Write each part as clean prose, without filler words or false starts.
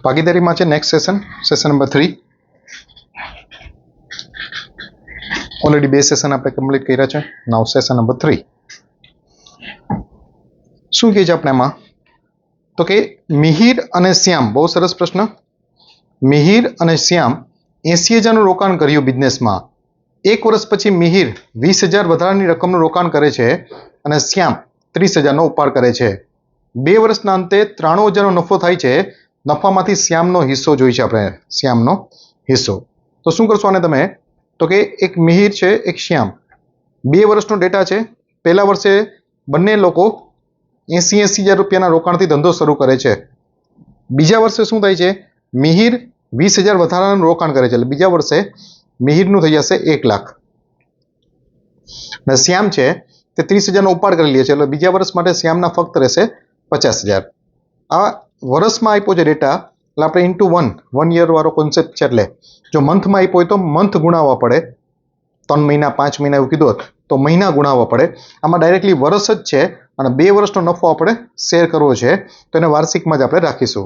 ભાગીદારીમાં છે next session number 3. Already 2 session આપણે કમ્પ્લીટ કર્યા છે. નાઉ સેશન નંબર 3. શું કહે છે આપણે એમાં? તો કે મિહિર અને શ્યામ, બહુ સરસ પ્રશ્ન. મિહિર અને શ્યામ 80,000નું રોકાણ કર્યું બિઝનેસમાં. 1 વર્ષ પછી મિહિર 20,000 વધારાની રકમનું રોકાણ કરે છે અને શ્યામ 30,000નો ઉપાડ કરે છે. 2 વર્ષના અંતે 93,000નો નફો થાય છે. નફામાંથી શ્યામનો હિસ્સો જોઈ છે આપણે, શ્યામનો હિસ્સો. તો શું કરશો આને તમે? તો કે એક મિહિર છે, એક શ્યામ, 2 વર્ષનો ડેટા છે. પહેલા વર્ષે બંને લોકો 80,000 રૂપિયાના રોકાણથી ધંધો શરૂ કરે છે. બીજા વર્ષે શું થાય છે? મિહિર 20,000 વધારાનું રોકાણ કરે છે, એટલે બીજા વર્ષે મિહિરનું થઈ જશે 1 લાખ અને શ્યામ છે તે 30,000નો ઉપાડ કરી લે છે, એટલે બીજા વર્ષ માટે શ્યામના ફક્ત રહેશે 50,000. આ વર્ષમાં આપ્યો છે ડેટા, એટલે આપણે ઇન્ટુ 1 યર વાળો કોન્સેપ્ટ છે. એટલે જો મંથમાં આપ્યો હોય તો મંથ ગુણાવવા પડે. 3 મહિના 5 મહિના એવું કીધું હોત તો મહિના ગુણાવવા પડે. આમાં ડાયરેક્ટલી વર્ષ જ છે અને 2 વર્ષનો નફો આપણે શેર કરવો છે, તો એને વાર્ષિકમાં જ આપણે રાખીશું.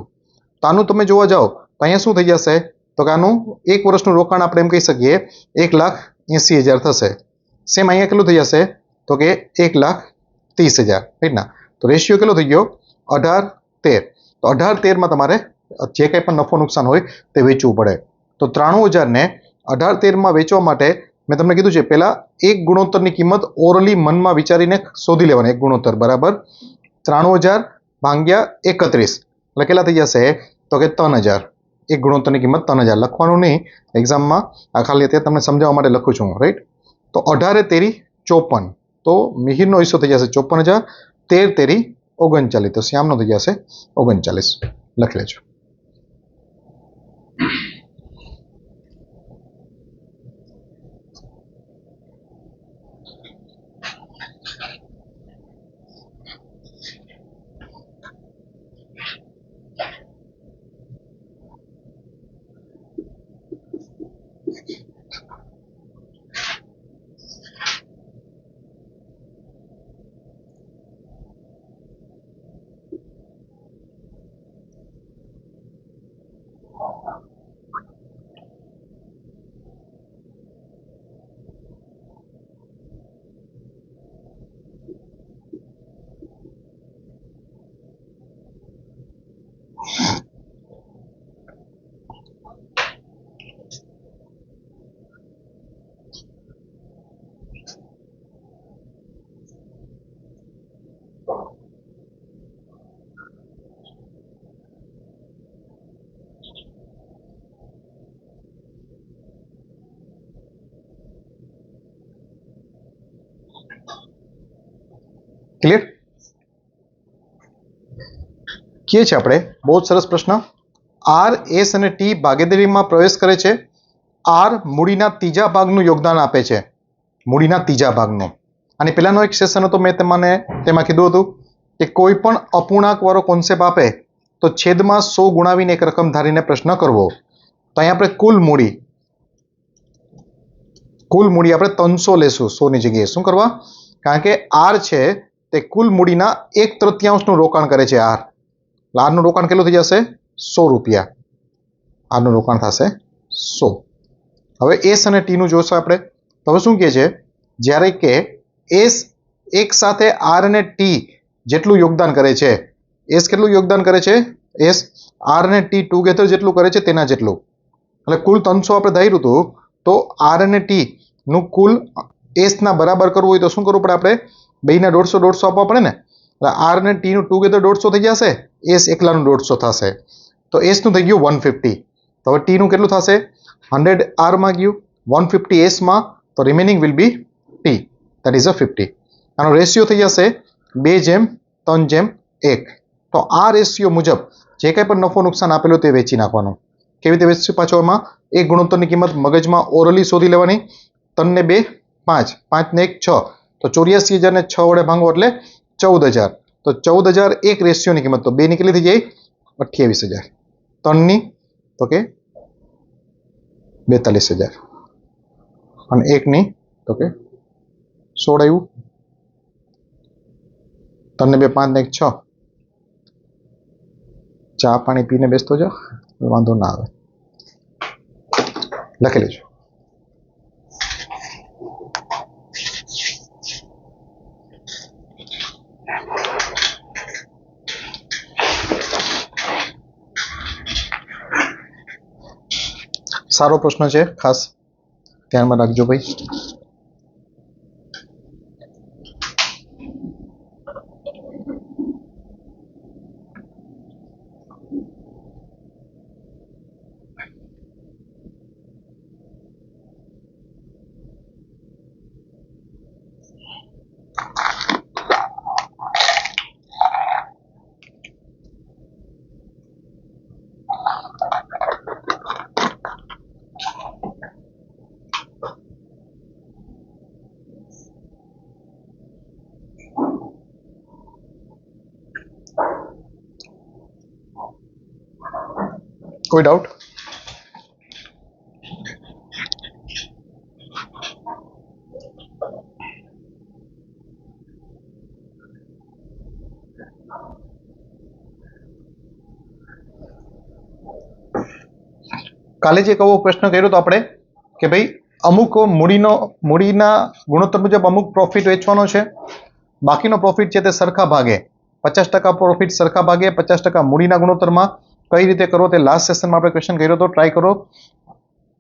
તો આનું તમે જોવા જાઓ તો અહીંયા શું થઈ જશે? તો કે આનું 1 વર્ષનું રોકાણ આપણે એમ કહી શકીએ 1,80,000 થશે. સેમ અહીંયા કેટલું થઈ જશે? તો કે 1,30,000, રાઈટ ના? તો રેશિયો કેટલો થઈ ગયો? 18-13. તો 18-13માં તમારે જે કંઈ પણ નફો નુકસાન હોય તે વેચવું પડે. તો 93,000ને 18-13માં વેચવા માટે મેં તમને કીધું છે પહેલા એક ગુણોત્તરની કિંમત ઓરલી મનમાં વિચારીને શોધી લેવાની. એક ગુણોત્તર બરાબર 93,000 ભાગ્યા 31, એટલે કેટલા થઈ જશે? તો કે 3,000. એક ગુણોત્તરની કિંમત 3,000. લખવાનું નહીં એક્ઝામમાં, આ ખાલી અત્યારે તમને સમજાવવા માટે લખું છું, રાઈટ? તો 18-13 54. તો મિહિરનો હિસ્સો થઈ જશે 54,000. 13-13 39. તો શ્યામનો થઈ જશે 39. લખી લેજો. ક્લિયર? કે છે આપણે બહુ સરસ પ્રશ્ન. આર, એસ અને ટી ભાગીદારીમાં પ્રવેશ કરે છે. આર મૂડીના 3જા ભાગનું યોગદાન આપે છે, મૂડીના 3જા ભાગનું. અને પહેલાનો એક સેશન હતો, મેં તમને તેમાં કીધું હતું કે કોઈ પણ અપૂર્ણાંક વાળો કોન્સેપ્ટ આપે તો છેદમાં 100 ગુણાવીને એક રકમ ધારીને પ્રશ્ન કરવો. તો અહીંયા આપણે કુલ મૂડી આપણે 300 લેશું. 100ની જગ્યાએ શું કરવા? કારણ કે આર છે તે કુલ મૂડીના 1/3નું રોકાણ કરે છે. આરનું રોકાણ કેટલું થઈ જશે? 100 રૂપિયા. આરનું રોકાણ થશે 100. હવે એસ અને ટીનું જોશું આપણે. તો હવે શું કહે છે? જ્યારે કે એસ એક સાથે આર અને ટી જેટલું યોગદાન કરે છે, એસ કેટલું યોગદાન કરે છે? એસ આર અને ટી ટુગેધર જેટલું કરે છે તેના જેટલું. એટલે કુલ 300 આપણે ધાર્યું હતું, તો આર અને ટી નું કુલ એસના બરાબર કરવું હોય તો શું કરવું પડે? આપણે બેયના 150 આપવા પડે ને. એટલે આર અને ટી નું ટુગેધર 150 થઈ જશે, એસ એકલાનું 150 થશે. તો એસનું થઈ ગયું 150. તો હવે ટીનું કેટલું થશે? 100 આરમાં ગયું, 150 એસમાં, તો remaining will be T, that is a 50. આનો રેશિયો થઈ જશે 2:3:1. તો આ રેશિયો મુજબ જે કંઈ પણ નફો નુકસાન આપેલું તે વેચી નાખવાનું. કેવી રીતે વેચશું? પાછો એમાં એક ગુણોત્તરની કિંમત મગજમાં ઓરલી શોધી લેવાની. 3 ને 2 5, 5 ને 1 6, તો 84,000 ને 6 વડે ભાંગો એટલે 14,000. તો 14,000 એક રેશિયોની કિંમત, તો 2 ની કેટલી થઈ જાય? 28,000. 3 ની તો કે 42,000 અને 1 ની તો કે 16 આવ્યું. 3 ને 2 5 ને 1 6. ચા પાણી પીને બેસતો જાઓ. વાંધો ના આવે, લખી લેજો. સારો પ્રશ્ન છે, ખાસ ધ્યાનમાં રાખજો ભાઈ. કોઈ ડાઉટ? કાલે જે એક એવો પ્રશ્ન કર્યો તો આપણે કે ભાઈ અમુક મૂડીના ગુણોત્તર મુજબ અમુક પ્રોફિટ વેચવાનો છે, બાકીનો પ્રોફિટ છે તે સરખા ભાગે 50% પ્રોફિટ સરખા ભાગે 50% મૂડીના ગુણોત્તરમાં કઈ રીતે કરો તે લાસ્ટ સેશનમાં આપણે ક્વેશ્ચન કર્યો તો. ટ્રાય કરો,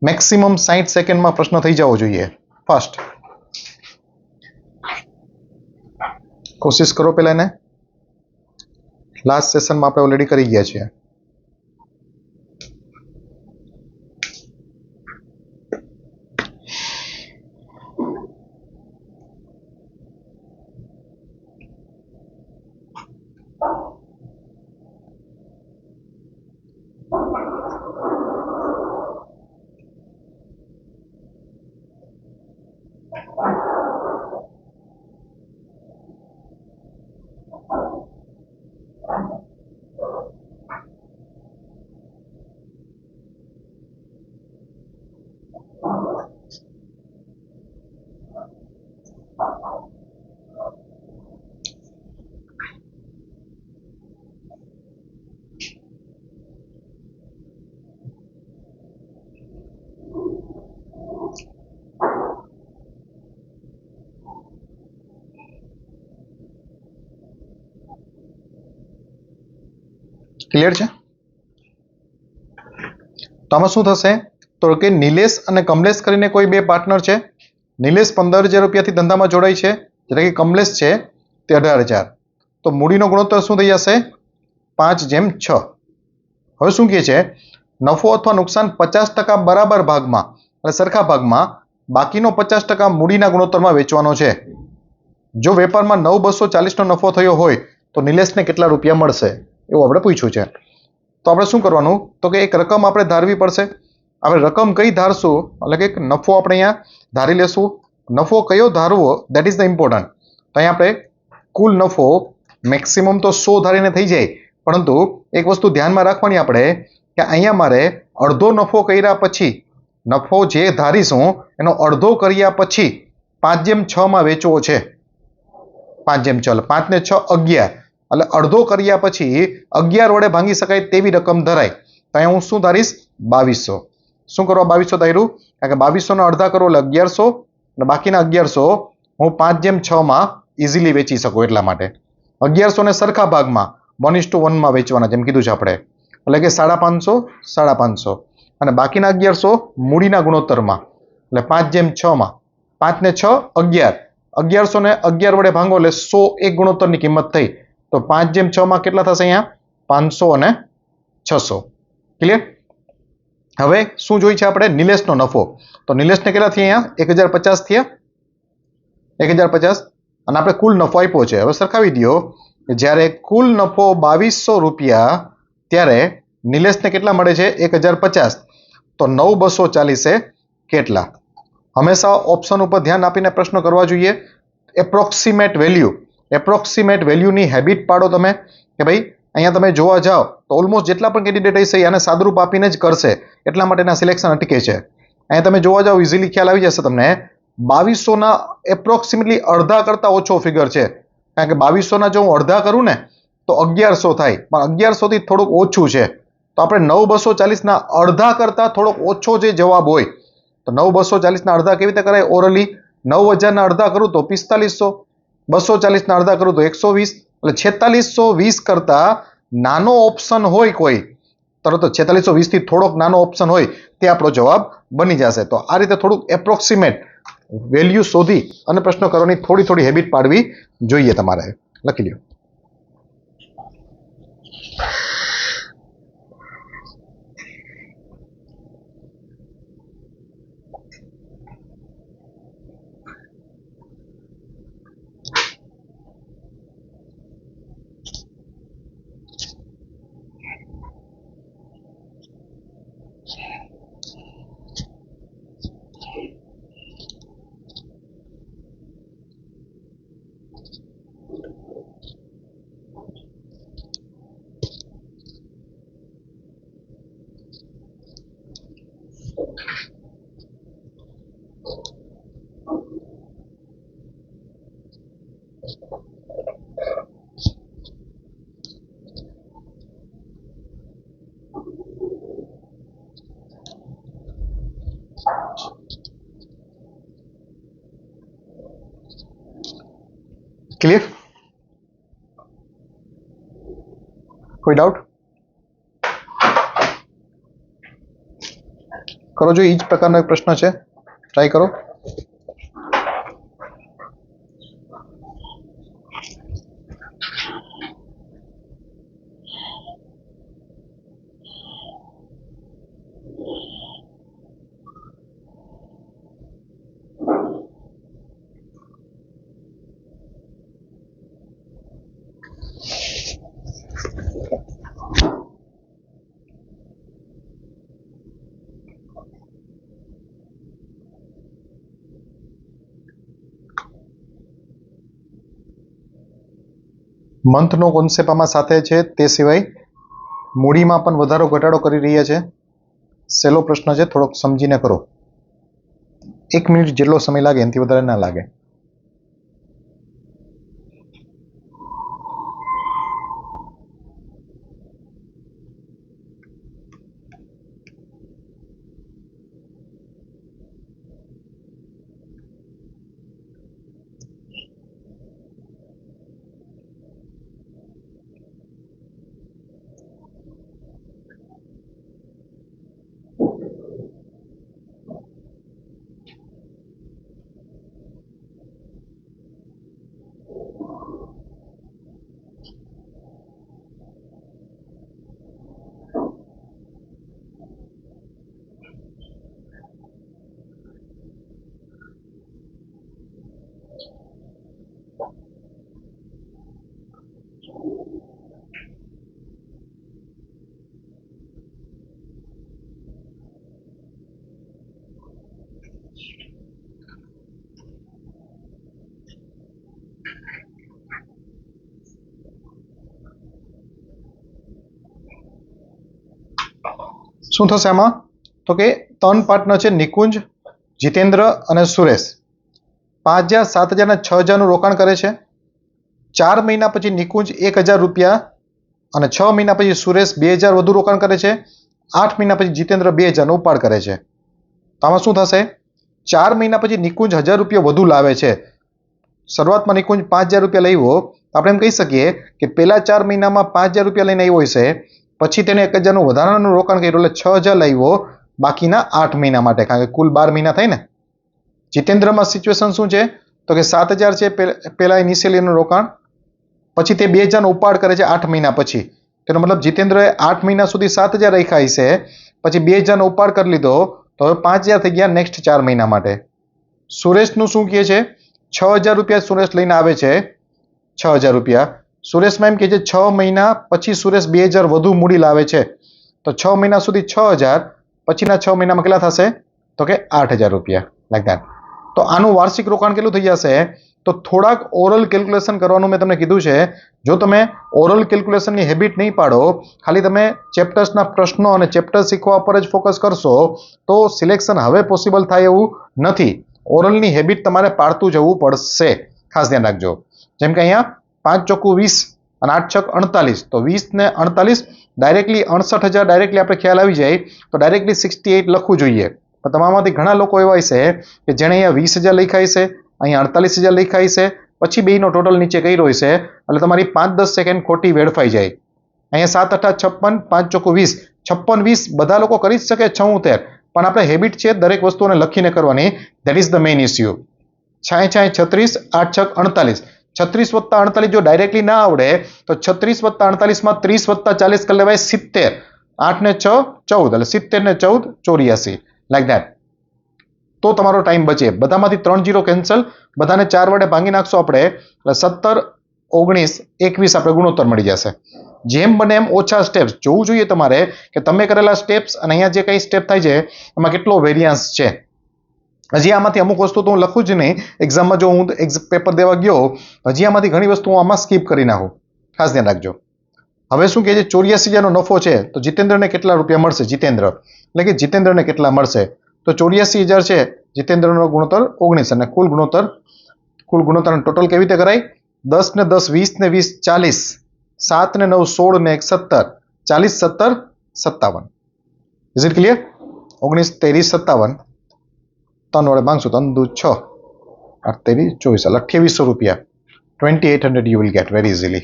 મેક્સિમમ 60 સેકન્ડમાં પ્રશ્ન થઈ જવો જોઈએ. ફાસ્ટ કોશિશ કરો પહેલા એને. લાસ્ટ સેશનમાં આપણે ઓલરેડી કરી ગયા છીએ. ક્લિયર છે? તો આમાં શું થશે તો કે નિલેશ અને કમલેશ કરીને કોઈ બે પાર્ટનર છે. નિલેશ 15,000 રૂપિયાથી ધંધામાં જોડાય છે, એટલે કે કમલેશ છે તે 18,000. તો મૂડીનો ગુણોત્તર શું થઈ જશે? 5:6. હવે શું કહે છે? નફો અથવા નુકસાન 50% બરાબર ભાગમાં એટલે સરખા ભાગમાં બાકીનો 50% મૂડીના ગુણોત્તરમાં વેચવાનો છે. જો વેપારમાં 9,240 નો નફો થયો હોય તો નિલેશને કેટલા રૂપિયા મળશે એવું આપણે પૂછ્યું છે. તો આપણે શું કરવાનું તો કે એક રકમ આપણે ધારવી પડશે. આપણે રકમ કઈ ધારશું એટલે કે નફો આપણે અહીંયા ધારી લેશું. નફો કયો ધારવો દેટ ઇઝ ધ ઇમ્પોર્ટન્ટ. તો અહીંયા આપણે કુલ નફો મેક્સિમમ તો 100 ધારીને થઈ જાય, પરંતુ એક વસ્તુ ધ્યાનમાં રાખવાની આપણે કે અહીંયા મારે અડધો નફો કર્યા પછી નફો જે ધારીશું એનો અડધો કર્યા પછી 5:6 વેચવો છે. 5:6 5 ને 6 11 એટલે અડધો કર્યા પછી 11 વડે ભાંગી શકાય તેવી રકમ ધરાય. તો અહીંયા હું શું ધારીશ? 2200. શું કરવા 2200 ધાર્યું? કારણ કે 2200 ના અડધા કરો એટલે 1100 અને બાકીના 1100 હું 5:6 ઇઝીલી વેચી શકું એટલા માટે. 1100 ને સરખા ભાગમાં 1:1 વેચવાના જેમ કીધું છે આપણે, એટલે કે 550 અને બાકીના 1100 મૂડીના ગુણોત્તરમાં એટલે 5:6 5 ને 6 11 1100 ને 11 વડે ભાંગો એટલે 100 એક ગુણોત્તરની કિંમત થઈ. તો 5:6 કેટલા થશે? અહીંયા 500 અને 600. ક્લિયર? હવે શું જોઈ છે આપણે? નિલેશનો નફો. તો નિલેશને કેટલા થયા? અહીંયા 1050 થયા. 1050 અને આપણે કુલ નફો આપ્યો છે. હવે સરખાવી દો કે જ્યારે કુલ નફો 2200 રૂપિયા ત્યારે નિલેશને કેટલા મળે છે? 1050. તો 9,240 કેટલા? હંમેશા ઓપ્શન ઉપર ધ્યાન આપીને પ્રશ્નો કરવા જોઈએ. એપ્રોક્સિમેટ વેલ્યુની હેબિટ પાડો તમે કે ભાઈ અહીંયા તમે જોવા જાઓ તો ઓલમોસ્ટ જેટલા પણ કેન્ડિડેટ હશે આને સાદુરૂપ આપીને જ કરશે, એટલા માટેના સિલેક્શન અટકે છે. અહીંયા તમે જોવા જાઓ ઇઝીલી ખ્યાલ આવી જશે તમને. 2200 એપ્રોક્સિમેટલી અડધા કરતા ઓછો ફિગર છે, કારણ કે 2200 જો હું અડધા કરું ને તો 1100 થાય, પણ 1100 થી થોડુંક ઓછું છે. તો આપણે 9,240 અડધા કરતા થોડોક ઓછો જે જવાબ હોય તો 9,240 અડધા કેવી રીતે કરાય ઓરલી? 9,000 અડધા કરું તો 4500, 240 અડધા કરું તો 120, એટલે 4620 કરતા નાનો ઓપ્શન હોય કોઈ તરત 4620 થી થોડોક નાનો ઓપ્શન હોય તે આપણો જવાબ બની જશે. તો આ રીતે થોડુંક એપ્રોક્સિમેટ વેલ્યુ શોધી અને પ્રશ્નો કરવાની થોડી થોડી હેબિટ પાડવી જોઈએ તમારે. લખી લ્યો. ક્લિયર? કોઈ ડાઉટ? કરો જો એ જ પ્રકારનો એક પ્રશ્ન છે, ટ્રાય કરો. મંથનો કોન્સેપ્ટ આમાં સાથે છે, તે સિવાય મૂડીમાં પણ વધારો ઘટાડો કરી રહ્યા છે. સહેલો પ્રશ્ન છે, થોડોક સમજીને કરો. 1 મિનિટ જેટલો સમય લાગે એનાથી વધારે ના લાગે. શું થશે આમાં? તો કે 3 પાર્ટનર છે, નિકુંજ, જીતેન્દ્ર અને સુરેશ. 5,000, 7,000 અને 6,000 નું રોકાણ કરે છે. 4 મહિના પછી નિકુંજ 1,000 રૂપિયા અને 6 મહિના પછી સુરેશ 2,000 વધુ રોકાણ કરે છે. 8 મહિના પછી જીતેન્દ્ર 2,000 નો ઉપાડ કરે છે. તો આમાં શું થશે? 4 મહિના પછી નિકુંજ 1,000 રૂપિયા વધુ લાવે છે. શરૂઆતમાં નિકુંજ 5,000 રૂપિયા લાવ્યો, તો આપણે એમ કહી શકીએ કે પહેલા 4 મહિનામાં 5,000 રૂપિયા લઈને આવ્યો હશે, પછી તેને 1,000 નું વધારાનું રોકાણ કર્યું એટલે 6,000 લાવ્યો બાકીના 8 મહિના માટે, કારણ કે કુલ 12 મહિના થાય ને. જીતેન્દ્રમાં સિચ્યુએશન શું છે? તો કે 7,000 છે પહેલા ઇનિશિયલી એનું રોકાણ, પછી તે 2,000 નો ઉપાડ કરે છે 8 મહિના પછી. તેનો મતલબ જીતેન્દ્રએ 8 મહિના સુધી 7,000 રાખ્યા હશે, પછી 2,000 નો ઉપાડ કરી લીધો, તો હવે 5,000 થઈ ગયા નેક્સ્ટ 4 મહિના માટે. સુરેશનું શું કહે છે? 6,000 રૂપિયા સુરેશ લઈને આવે છે. 6,000 રૂપિયા સુરેશમાં એમ કે છે 6 મહિના પછી સુરેશ 2,000 વધુ મૂડી લાવે છે, તો 6 મહિના સુધી 6,000, પછીના 6 મહિનામાં કેટલા થશે? તો કે 8,000 રૂપિયા. Like that. તો આનું વાર્ષિક રોકાણ કેટલું થઈ જશે? તો થોડાક ઓરલ કેલ્ક્યુલેશન કરવાનું મેં તમને કીધું છે. જો તમે ઓરલ કેલ્ક્યુલેશનની હેબિટ નહીં પાડો, ખાલી તમે ચેપ્ટર્સના પ્રશ્નો અને ચેપ્ટર શીખવા પર જ ફોકસ કરશો, તો સિલેક્શન હવે પોસિબલ થાય એવું નથી. ઓરલની હેબિટ તમારે પાડતું જવું પડશે. ખાસ ધ્યાન રાખજો. જેમ કે અહીંયા 5 ચોખ્ખું 20 અને 8 છક 48, તો 20 ને 48 ડાયરેક્ટલી 68,000 ડાયરેક્ટલી આપણે ખ્યાલ આવી જાય તો ડાયરેક્ટલી 68 લખવું જોઈએ. પણ તમારામાંથી ઘણા લોકો એવા હશે કે જેણે અહીંયા 20,000 લખાય છે, અહીંયા 48,000 લખાય છે, પછી બેયનો ટોટલ નીચે કર્યો હશે એટલે તમારી 5-10 સેકન્ડ ખોટી વેડફાઈ જાય. અહીંયા 7 8 56, 5 ચોક 20, 56 20 બધા લોકો કરી જ શકે 76, પણ આપણે હેબિટ છે દરેક વસ્તુને લખીને કરવાની. That is the main issue. 6 36, 8 6 48, 36 + 48 જો ડાયરેક્ટલી ના આવડે તો 36 + 48 માં 30 + 40 કરી લેવાય 70. 8 ને 6 14 એટલે 70 ને 14 84 લાઈક ધેટ. તો તમારો ટાઈમ બચે. બધામાંથી 3 0 કેન્સલ, બધાને 4 વડે ભાંગી નાખશો આપણે એટલે 17 19 21 આપણે ગુણોત્તર મળી જશે. જેમ બને એમ ઓછા સ્ટેપ્સ જોવું જોઈએ તમારે કે તમે કરેલા સ્ટેપ્સ અને અહીંયા જે કઈ સ્ટેપ થાય છે એમાં કેટલો વેરિયન્સ છે. હજી આમાંથી અમુક વસ્તુ તો હું લખું જ નહીં. એક્ઝામમાં જો હું પેપર દેવા ગયો હજી આમાંથી ઘણી વસ્તુ હું આમાં સ્કીપ કરી નાખું. ખાસ ધ્યાન રાખજો. હવે શું કહે છે 84,000 નો નફો છે તો જીતેન્દ્રને કેટલા રૂપિયા મળશે? જીતેન્દ્ર એટલે કે જીતેન્દ્રને કેટલા મળશે? તો 84,000 છે, જીતેન્દ્રનો ગુણોત્તર 19 અને કુલ ગુણોત્તર ટોટલ કેવી રીતે કરાય? 10 ને 10 20 ને 20 40, 7 ને 9 16 ને 1 17, 40 17 57. Is it clear? 19 23 57 3 વડે ભાગશું 3 દુ 6 8 23 24 2800 રૂપિયા. 2800 you will get very easily.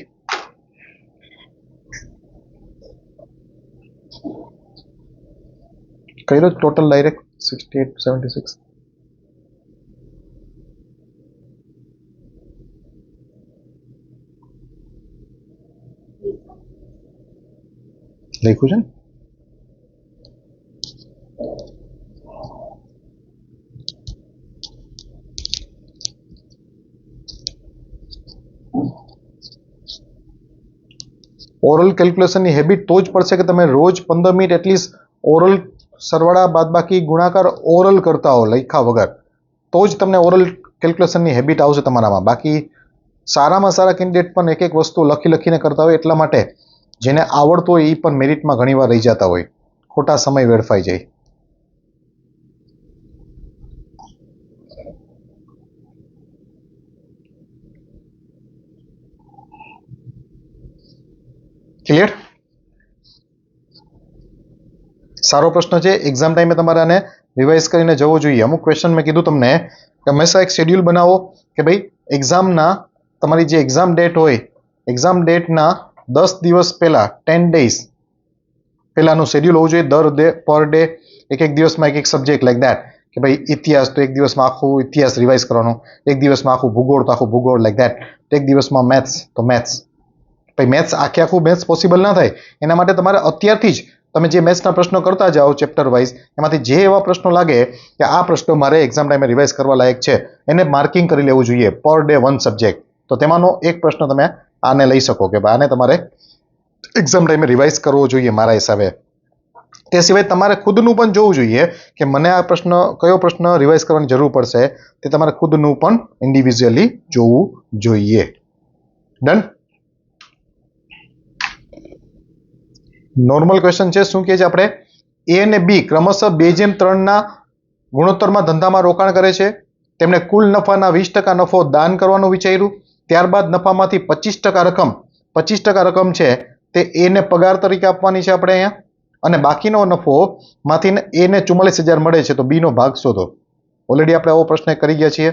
કર્યો ટોટલ ડાયરેક્ટ 68 76. લખ્યું છે ને? ઓરલ કેલ્ક્યુલેશનની હેબિટ તો જ પડશે કે તમે રોજ 15 મિનિટ એટલીસ્ટ ઓરલ સરવાળા બાદબાકી ગુણાકાર ઓરલ કરતા હો લખ્યા વગર, તો જ તમને ઓરલ કેલ્ક્યુલેશનની હેબિટ આવશે તમારામાં. બાકી સારામાં સારા કેન્ડિડેટ પણ એક વસ્તુ લખીને કરતા હોય એટલા માટે જેને આવડતું હોય એ પણ મેરિટમાં ઘણીવાર રહી જતા હોય, ખોટા સમય વેડફાઈ જાય. ક્લિયર? સારો પ્રશ્ન છે. એક્ઝામ ટાઈમે તમારે આને રિવાઇઝ કરીને જવો જોઈએ. અમુક ક્વેશ્ચન મેં કીધું તમને કે હંમેશા એક શેડ્યુલ બનાવો કે ભાઈ એક્ઝામના તમારી જે એક્ઝામ ડેટ હોય એક્ઝામ ડેટના 10 દિવસ પહેલા 10 days પહેલાનું શેડ્યુલ હોવું જોઈએ. પર ડે એક દિવસમાં એક સબ્જેક્ટ લાઈક દેટ કે ભાઈ ઇતિહાસ તો એક દિવસમાં આખું ઇતિહાસ રિવાઇઝ કરવાનો, એક દિવસમાં આખું ભૂગોળ તો આખું ભૂગોળ લાઈક દેટ, એક દિવસમાં મેથ્સ તો મેથ્સ. ભાઈ મેથ્સ આખું મેથ્સ પોસિબલ ના થાય એના માટે તમારે અત્યારથી જ તમે જે મેથ્સના પ્રશ્નો કરતા જાઓ ચેપ્ટર વાઇઝ એમાંથી જે એવા પ્રશ્નો લાગે કે આ પ્રશ્નો મારે એક્ઝામ ટાઈમે રિવાઇઝ કરવા લાયક છે એને માર્કિંગ કરી લેવું જોઈએ પર ડે 1 સબ્જેક્ટ. તો તેમાંનો એક પ્રશ્ન તમે આને લઈ શકો કે આને તમારે એક્ઝામ ટાઈમે રિવાઇઝ કરવો જોઈએ મારા હિસાબે. તે સિવાય તમારે ખુદનું પણ જોવું જોઈએ કે મને આ કયો પ્રશ્ન રિવાઇઝ કરવાની જરૂર પડશે, તે તમારે ખુદનું પણ ઇન્ડિવિજ્યુઅલી જોવું જોઈએ. ડન? નોર્મલ ક્વેશ્ચન છે. શું કહે છે આપણે? એ અને બી ક્રમશઃ 2:3 ના ગુણોત્તરમાં ધંધામાં રોકાણ કરે છે. તેમણે કુલ નફાના 20% નફો દાન કરવાનું વિચાર્યું. ત્યારબાદ નફામાંથી 25% રકમ છે તે એ ને પગાર તરીકે આપવાની છે આપણે અહીંયા, અને બાકીનો નફો માંથી એ ને 44,000 મળે છે તો બી નો ભાગ શોધો. ઓલરેડી આપણે આવો પ્રશ્ન કરી ગયા છીએ.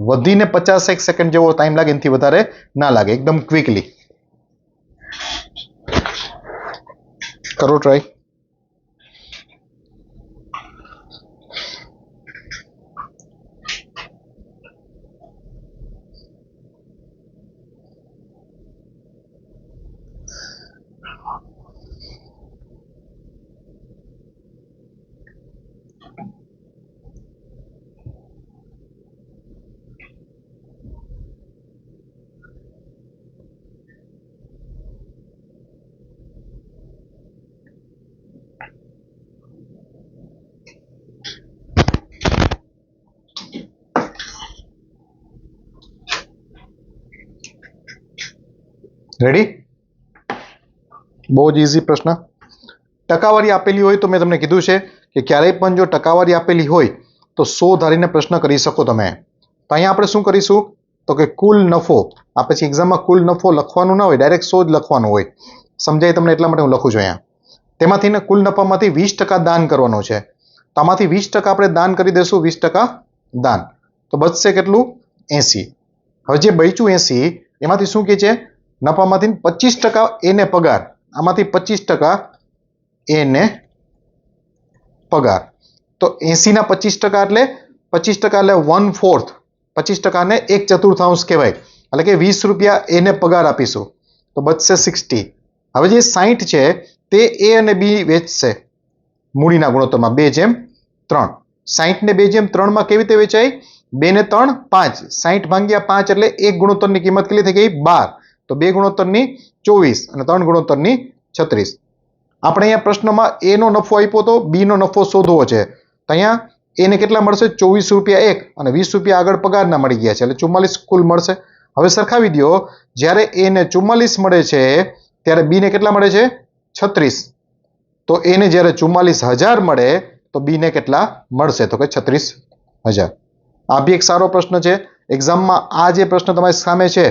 વધીને 50 સેકન્ડ જેવો ટાઈમ લાગે, એનાથી વધારે ના લાગે, એકદમ ક્વિકલી કરો ટ્રાય. રેડી? બહુ જ ઇઝી પ્રશ્ન. ટકાવારી આપેલી હોય તો મેં તમને કીધું છે કે ક્યારેય પણ જો ટકાવારી આપેલી હોય તો 100 ધારીને પ્રશ્ન કરી શકો તમે. તો અહીંયા આપણે શું કરીશું તો કે કુલ નફો, આ પછી એક્ઝામમાં કુલ નફો લખવાનું ના હોય, ડાયરેક્ટ 100 જ લખવાનું હોય. સમજાય તમને એટલા માટે હું લખું છું અહીંયા. તેમાંથી કુલ નફામાંથી 20% દાન કરવાનું છે. તો આમાંથી 20% આપણે દાન કરી દઈશું, 20% દાન, તો બચશે કેટલું? 80. હવે જે બચ્યું 80 એમાંથી શું કહે છે? નફામાંથી 25% એને પગાર, આમાંથી 25% એને પગાર. તો 80 ના 25% એટલે 25% એટલે 1/4, 25% ને 1/4 કહેવાય, એટલે કે 20 રૂપિયા એને પગાર આપીશું, તો બચશે 60. હવે જે 60 છે તે એ અને બી વેચશે મૂડીના ગુણોત્તરમાં 2:3. 60 ને 2:3 માં કેવી રીતે વેચાય? 2 ને 3 5, 60 ભાગ્યા 5 એટલે 1 ગુણોત્તરની કિંમત કેટલી થઈ ગઈ? 12. તો 2 ગુણોત્તરની 24 અને 3 ગુણોત્તરની 36. આપણે અહીંયા પ્રશ્નમાં એ નો નફો આપ્યો તો બી નો નફો શોધવો છે, તો અહીંયા એને કેટલા મળશે? 24 રૂપિયા એક અને 20 રૂપિયા આગળ પગારના મળી ગયા છે, એટલે 44 કુલ મળશે. હવે સરખાવી દો, જ્યારે એને 44 મળે છે ત્યારે બી ને કેટલા મળે છે? 36. તો એને જ્યારે 44,000 મળે તો બી ને કેટલા મળશે? તો કે 36,000. આ બી એક સારો પ્રશ્ન છે. એક્ઝામમાં આ જે પ્રશ્ન તમારી સામે છે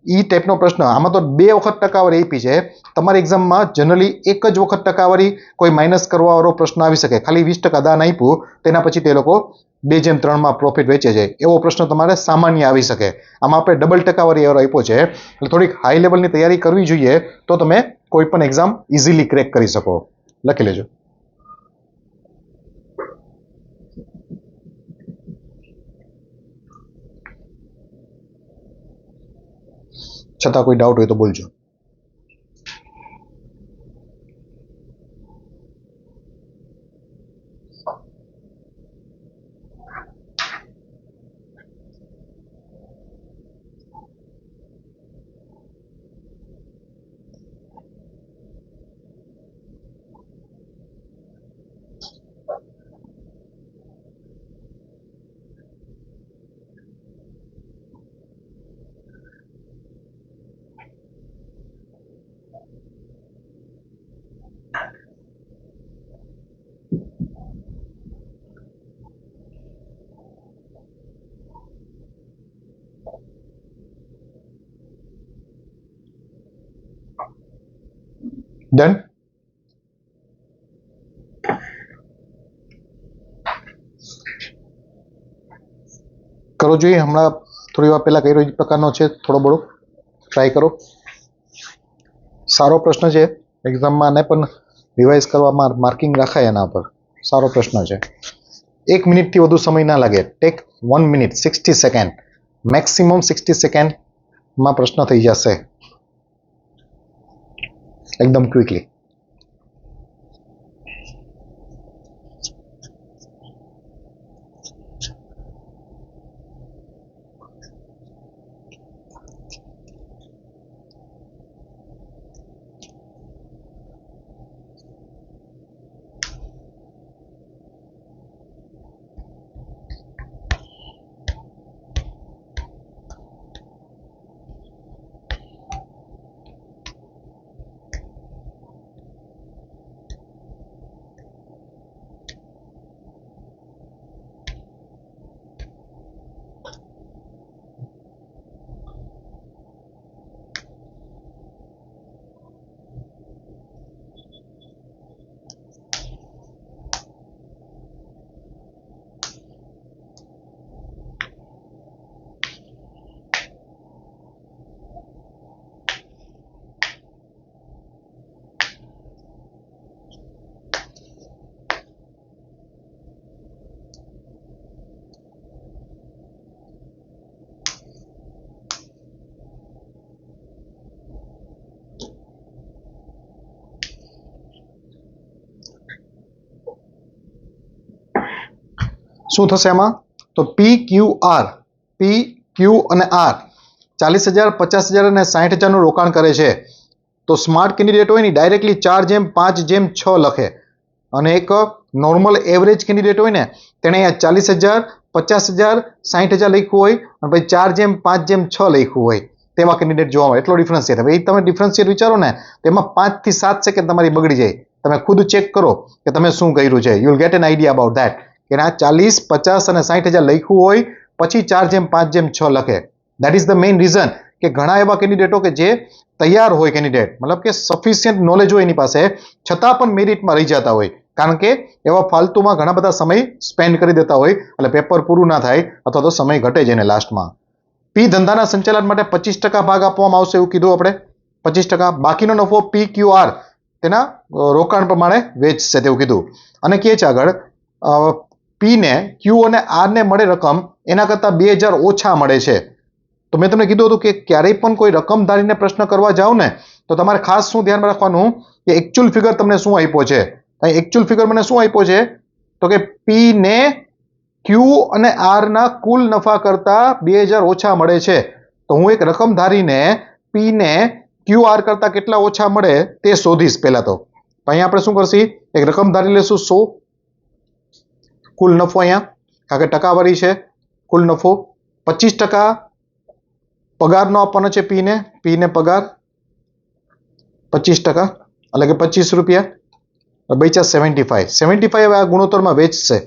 ઈ ટાઈપનો પ્રશ્ન, આમાં તો 2 વખત ટકાવારી આપી છે. તમારી એક્ઝામમાં જનરલી એક જ વખત ટકાવારી કોઈ માઇનસ કરવાવાળો પ્રશ્ન આવી શકે. ખાલી 20% દાન આપ્યું, તેના પછી તે લોકો 2:3 પ્રોફિટ વેચે છે, એવો પ્રશ્ન તમારે સામાન્ય આવી શકે. આમાં આપણે ડબલ ટકાવારી એવો આપ્યો છે, એટલે થોડીક હાઈ લેવલની તૈયારી કરવી જોઈએ, તો તમે કોઈ પણ એક્ઝામ ઇઝીલી ક્રેક કરી શકો. લખી લેજો. છતાં કોઈ ડાઉટ હોય તો બોલજો. ડન. કરો જોઈએ, હમણાં થોડી વાર પહેલા કર્યો એ પ્રકારનો છે, થોડો બડો ટ્રાય કરો. સારો પ્રશ્ન છે, એક્ઝામમાં આને પણ રિવાઇઝ કરવામાં માર્કિંગ રાખાય એના પર. સારો પ્રશ્ન છે. 1 મિનિટથી વધુ સમય ના લાગે. ટેક 1 મિનિટ 60 સેકન્ડ, મેક્સિમમ 60 સેકન્ડમાં પ્રશ્ન થઈ જશે એકદમ ક્વિકલી. શું થશે આમાં? તો PQR, PQ અને R 40,000, 50,000 અને 60,000 નું રોકાણ કરે છે. તો સ્માર્ટ કેન્ડિડેટ હોય ને ડાયરેક્ટલી 4:5:6 લખે, અને એક નોર્મલ એવરેજ કેન્ડિડેટ હોય ને તેણે અહીંયા 40,000, 50,000, 60,000 લખ્યું હોય અને પછી 4:5:6 લખ્યું હોય, તેવા કેન્ડિડેટ જોવા મળે. એટલો ડિફરન્શિએટ. હવે એ તમે ડિફરન્શિએટ વિચારો ને, તેમાં 5 થી 7 સેકન્ડ તમારી બગડી જાય. તમે ખુદ ચેક કરો કે તમે શું કર્યું છે. You will get an idea about that. કે આ 40, 50 અને 60,000 લખ્યું હોય પછી 4:5:6 લખે. That is the main reason કે ઘણા એવા કેન્ડિડેટો કે જે તૈયાર હોય કેન્ડિડેટ, મતલબ કે સફિશિયન્ટ નોલેજ હોય એની પાસે, છતાં પણ મેરિટમાં રહી જતા હોય, કારણ કે એવા ફાલતુમાં ઘણા બધા સમય સ્પેન્ડ કરી દેતા હોય, એટલે પેપર પૂરું ના થાય અથવા તો સમય ઘટે છે એને લાસ્ટમાં. પી ધંધાના સંચાલન માટે 25% ભાગ આપવામાં આવશે એવું કીધું આપણે, 25%. બાકીનો નફો PQR તેના રોકાણ પ્રમાણે વેચશે તેવું કીધું. અને કહે છે આગળ પી ને ક્યુ અને આર ને મળે રકમ એના કરતાં 2000 ઓછા મળે છે. તો મેં તમને કીધું હતું કે ક્યારેય પણ કોઈ રકમ ધારીને પ્રશ્ન કરવા જાઓ ને તો તમારે ખાસ શું ધ્યાન રાખવાનું કે એકચ્યુઅલ ફિગર તમને શું આપ્યો છે. એકચ્યુઅલ ફિગર મને શું આપ્યો છે તો કે પી ને ક્યુ અને આર ના કુલ નફા કરતા 2000 ઓછા મળે છે. તો હું એક રકમ ધારીને પી ને ક્યુ આર કરતા કેટલા ઓછા મળે તે શોધીશ પહેલા. તો અહીંયા આપણે શું કરશી, એક રકમ ધારી લેશું 100, કુલ નફો અહીંયા કારણ કે ટકાવારી છે, કુલ નફો 25% પગારનો આપવાનો છે પી ને પગાર 25%, એટલે કે 25 રૂપિયા, બચ્યા 75. હવે આ ગુણોત્તરમાં વેચશે.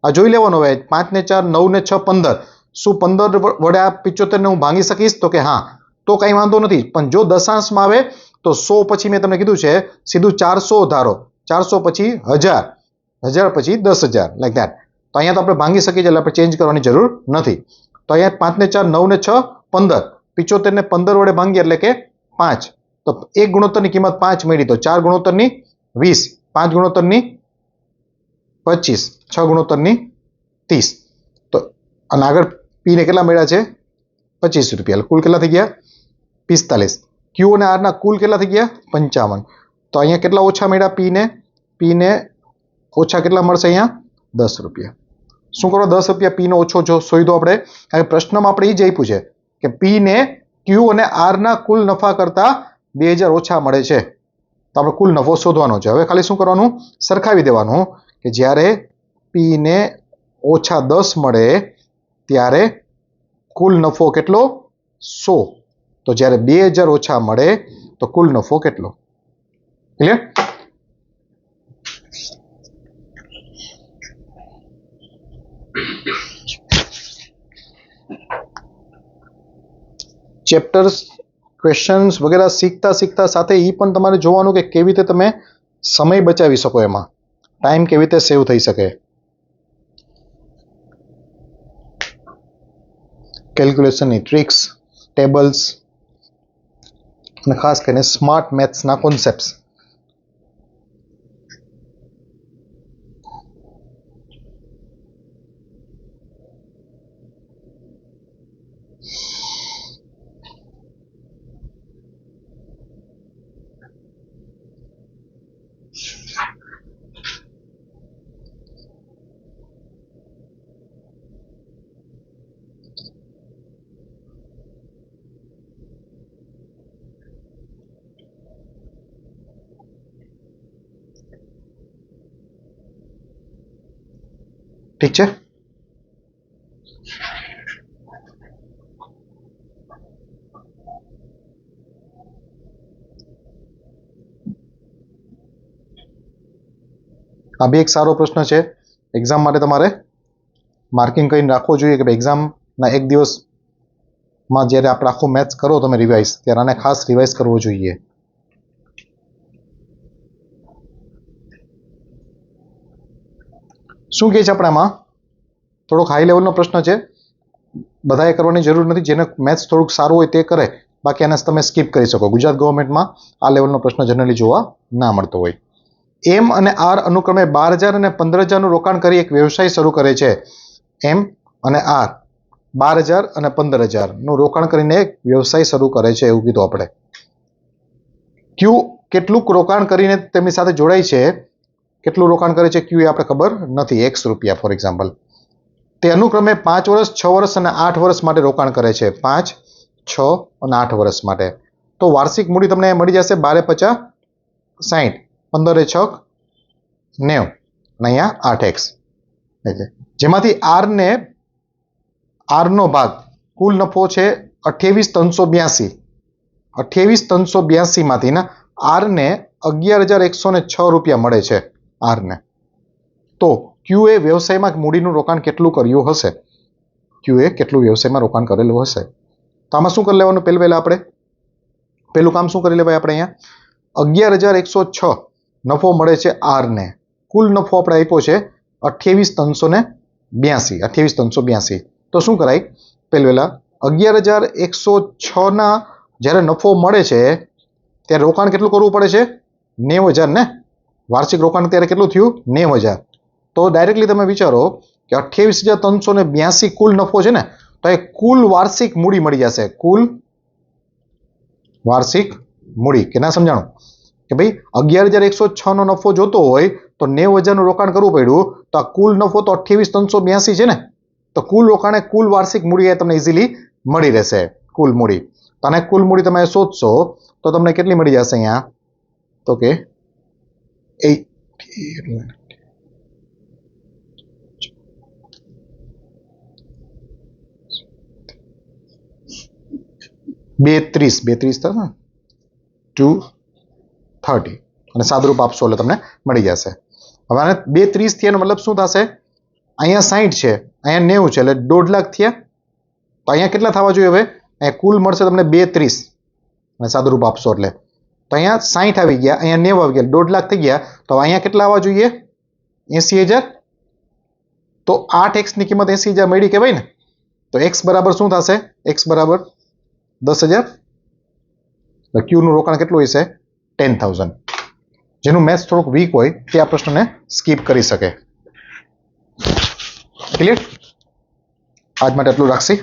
આ જોઈ લેવાનું હવે 5 ને 4 9 ને 6 15. શું 15 વડે આ 75 ને હું ભાંગી શકીશ તો કે હા, તો કંઈ વાંધો નથી. પણ જો દશાંશમાં આવે તો 100 પછી મેં તમને કીધું છે સીધું 400 ધારો, 400 પછી 1000, 1000 પછી 10,000, લાઈક ધેટ. તો અહીંયા તો આપણે ભાંગી શકીએ છીએ, એટલે આપણે ચેન્જ કરવાની જરૂર નથી. તો અહીંયા 5 ને 4 9 ને 6 15, 75 ને 15 વડે ભાંગીએ એટલે કે 5. તો એક ગુણોત્તરની કિંમત 5 મળી, તો 4 ગુણોત્તરની 20, 5 ગુણોત્તરની 25, 6 ગુણોત્તરની 30. તો અને આગળ પી ને કેટલા મળ્યા છે 25 રૂપિયા, કુલ કેટલા થઈ ગયા 45. ક્યુ અને આર ના કુલ કેટલા થઈ ગયા 55. તો અહીંયા કેટલા ઓછા મળ્યા પી ને ઓછા કેટલા મળશે અહીંયા 10 રૂપિયા. શું કરો 10 રૂપિયા પી નો ઓછો જો શોધો આપણે, કારણ કે પ્રશ્નમાં આપણે એ જ આપ્યું છે કે પી ને ક્યુ અને આર ના કુલ નફા કરતા 2000 ઓછા મળે છે. તો આપણે કુલ નફો શોધવાનો છે. હવે ખાલી શું કરવાનું, સરખાવી દેવાનું કે જ્યારે પી ને ઓછા 10 મળે ત્યારે કુલ નફો કેટલો 100. તો જ્યારે 2000 ઓછા મળે તો કુલ નફો કેટલો. ક્લિયર? ચેપ્ટર્સ ક્વેશ્ચન્સ વગેરે શીખતા સાથે એ પણ તમારે જોવાનું કે કેવી રીતે તમે સમય બચાવી શકો, એમાં ટાઈમ કેવી રીતે સેવ થઈ શકે. કેલ્ક્યુલેશનની ટ્રિક્સ, ટેબલ્સ અને ખાસ કરીને સ્માર્ટ મેથ્સના કોન્સેપ્ટ્સ. ઠીક છે. આ બી એક સારો પ્રશ્ન છે. એક્ઝામ માટે તમારે માર્કિંગ કરીને રાખવો જોઈએ કે એક્ઝામના એક દિવસમાં જ્યારે આપણે આખું મેથ્સ કરો તમે રિવાઇઝ, ત્યારે આને ખાસ રિવાઇઝ કરવો જોઈએ. શું કહે છે આપણે આમાં, થોડોક હાઈ લેવલનો પ્રશ્ન છે, બધાએ કરવાની જરૂર નથી, જેને મેથ્સ થોડુંક સારું હોય તે કરે, બાકી આને તમે સ્કીપ કરી શકો. ગુજરાત ગવર્મેન્ટમાં આ લેવલનો પ્રશ્ન જનરલી જોવા ના મળતો હોય. એમ અને આર અનુક્રમે 12,000 અને 15,000નું રોકાણ કરી એક વ્યવસાય શરૂ કરે છે. એમ અને આર 12,000 અને 15,000નું રોકાણ કરીને એક વ્યવસાય શરૂ કરે છે એવું કીધું આપણે. ક્યુ કેટલુંક રોકાણ કરીને તેમની સાથે જોડાય છે, કેટલું રોકાણ કરે છે ક્યુ એ આપણે ખબર નથી, X રૂપિયા ફોર એક્ઝામ્પલ. તે અનુક્રમે 5 વર્ષ, 6 વર્ષ અને 8 વર્ષ માટે રોકાણ કરે છે. 5, 6 અને 8 વર્ષ માટે. તો વાર્ષિક મૂડી તમને મળી જશે 12 50 60, 15 6 90 અને અહીંયા 8x. જેમાંથી આરનો ભાગ કુલ નફો છે 28,382. 28,382 માંથી ને આરને 11,106 રૂપિયા મળે છે આરને. તો ક્યુ એ વ્યવસાયમાં મૂડીનું રોકાણ કેટલું કર્યું હશે, ક્યુ એ કેટલું વ્યવસાયમાં રોકાણ કરેલું હશે. તો આમાં શું કરી લેવાનું, પહેલા આપણે પેલું કામ શું કરી લેવાય આપણે અહીંયા 11,106 નફો મળે છે આર ને, કુલ નફો આપણે આપ્યો છે 28,382. તો શું કરાય, પહેલા 11,106 ના જ્યારે નફો મળે છે ત્યારે રોકાણ કેટલું કરવું પડે છે, 90,000 ને, વાર્ષિક રોકાણ ત્યારે કેટલું થયું, 90,000. તો ડાયરેક્ટલી તમે વિચારો કે 28,382 કુલ નફો છે ને, તો એ કુલ વાર્ષિક મૂડી મળી જશે, કુલ વાર્ષિક મૂડી. કે ના સમજાણું કે ભાઈ 11,106 નો નફો જોતો હોય તો 90,000 નું રોકાણ કરવું પડ્યું, તો આ કુલ નફો તો 28,382 છે ને, તો કુલ રોકાણે કુલ વાર્ષિક મૂડી તમને ઇઝીલી મળી રહેશે, કુલ મૂડી. તો આને કુલ મૂડી તમે શોધશો તો તમને કેટલી મળી જશે અહીંયા, તો કે 32 230 અને સાદુરૂપ આપશો એટલે તમને મળી જશે. હવે આને 230 થયા એનો મતલબ શું થશે, અહીંયા 60 છે, અહીંયા 90 છે, એટલે 1.5 લાખ થયા. તો અહીંયા કેટલા થવા જોઈએ, હવે અહીંયા કુલ મળશે તમને 230 અને સાદુરૂપ આપશો એટલે, તો અહીંયા 60 આવી ગયા, અહીંયા 90 આવી ગયા, 1.5 લાખ થઈ ગયા. તો અહીંયા કેટલા આવવા જોઈએ, 80,000. તો 8x ની કિંમત 80,000 મળી કહેવાય ને. તો x બરાબર શું થશે, x બરાબર 10,000. ક્યુ નું રોકાણ કેટલું હશે, 10,000. જેનું મેથ્સ થોડુંક વીક હોય તે આ પ્રશ્નને સ્કીપ કરી શકે. ક્લિયર? આજ માટે એટલું રાખશી.